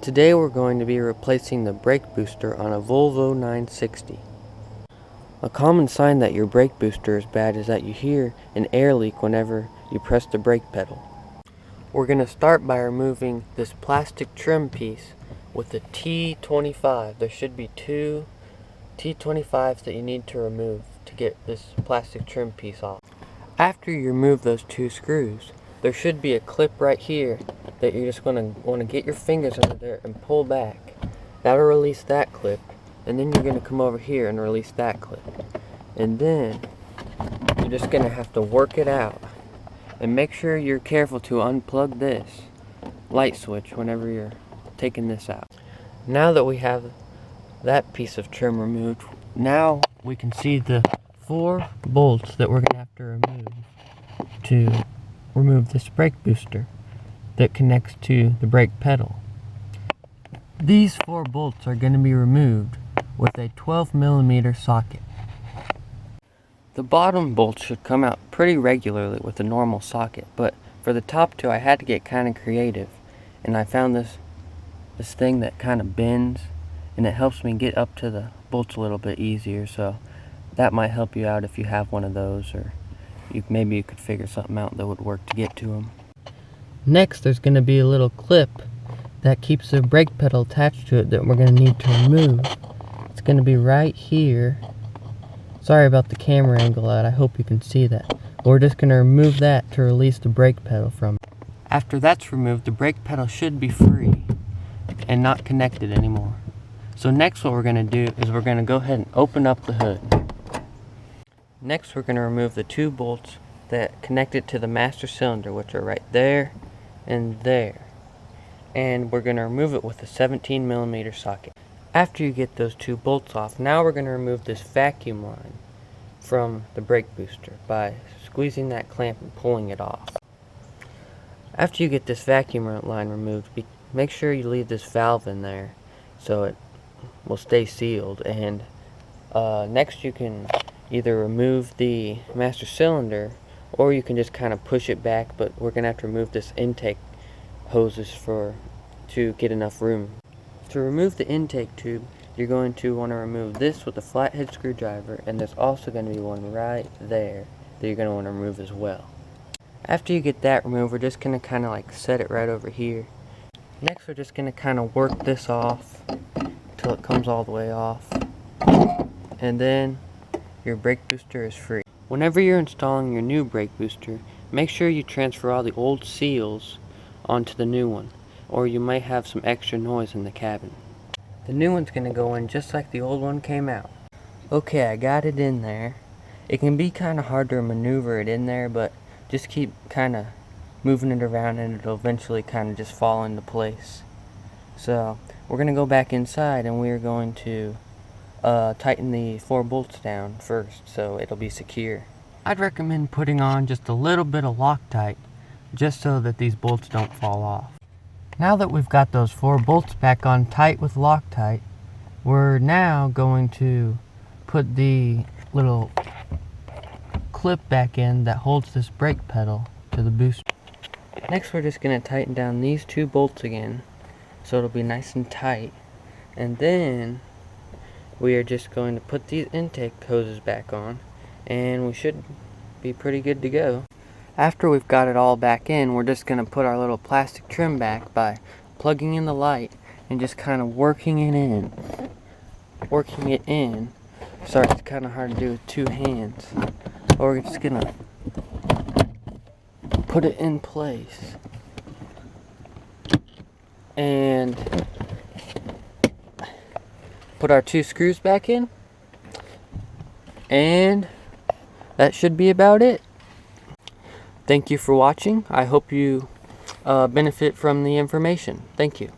Today we're going to be replacing the brake booster on a Volvo 960. A common sign that your brake booster is bad is that you hear an air leak whenever you press the brake pedal. We're going to start by removing this plastic trim piece with the T25. There should be two T25s that you need to remove to get this plastic trim piece off. After you remove those two screws, there should be a clip right here that you're just going to want to get your fingers under there and pull back. That'll release that clip, and then you're going to come over here and release that clip. And then you're just going to have to work it out. And make sure you're careful to unplug this light switch whenever you're taking this out. Now that we have that piece of trim removed, now we can see the 4 bolts that we're going to have to remove this brake booster that connects to the brake pedal. These 4 bolts are going to be removed with a 12mm socket. The bottom bolts should come out pretty regularly with a normal socket, but for the top 2 I had to get kind of creative, and I found this thing that kind of bends, and it helps me get up to the bolts a little bit easier, so that might help you out if you have one of those, or maybe you could figure something out that would work to get to them. Next, there's going to be a little clip that keeps the brake pedal attached to it that we're going to need to remove. It's going to be right here. Sorry about the camera angle out, I hope you can see that. We're just going to remove that to release the brake pedal from it. After that's removed, the brake pedal should be free and not connected anymore. So next what we're going to do is we're going to go ahead and open up the hood. Next we're going to remove the 2 bolts that connect it to the master cylinder, which are right there and there. And we're going to remove it with a 17mm socket. After you get those 2 bolts off, now we're going to remove this vacuum line from the brake booster by squeezing that clamp and pulling it off. After you get this vacuum line removed, make sure you leave this valve in there so it will stay sealed. And next you can either remove the master cylinder, or you can just kind of push it back, but we're going to have to remove this intake hoses to get enough room. To remove the intake tube, you're going to want to remove this with a flathead screwdriver, and there's also going to be one right there that you're going to want to remove as well. After you get that removed, we're just going to kind of like set it right over here. Next we're just going to kind of work this off until it comes all the way off, and then your brake booster is free. Whenever you're installing your new brake booster, make sure you transfer all the old seals onto the new one, or you might have some extra noise in the cabin. The new one's going to go in just like the old one came out. Okay, I got it in there. It can be kind of hard to maneuver it in there, but just keep kind of moving it around and it'll eventually kind of just fall into place. So we're going to go back inside and we're going to tighten the 4 bolts down first so it'll be secure. I'd recommend putting on just a little bit of Loctite just so that these bolts don't fall off. Now that we've got those 4 bolts back on tight with Loctite, we're now going to put the little clip back in that holds this brake pedal to the booster. Next we're just going to tighten down these 2 bolts again so it'll be nice and tight, and then we are just going to put these intake hoses back on and we should be pretty good to go. After we've got it all back in, we're just going to put our little plastic trim back by plugging in the light and just kind of working it in. Sorry, it's kind of hard to do with 2 hands. But we're just going to put it in place. And put our 2 screws back in. And that should be about it. Thank you for watching. I hope you benefit from the information. Thank you.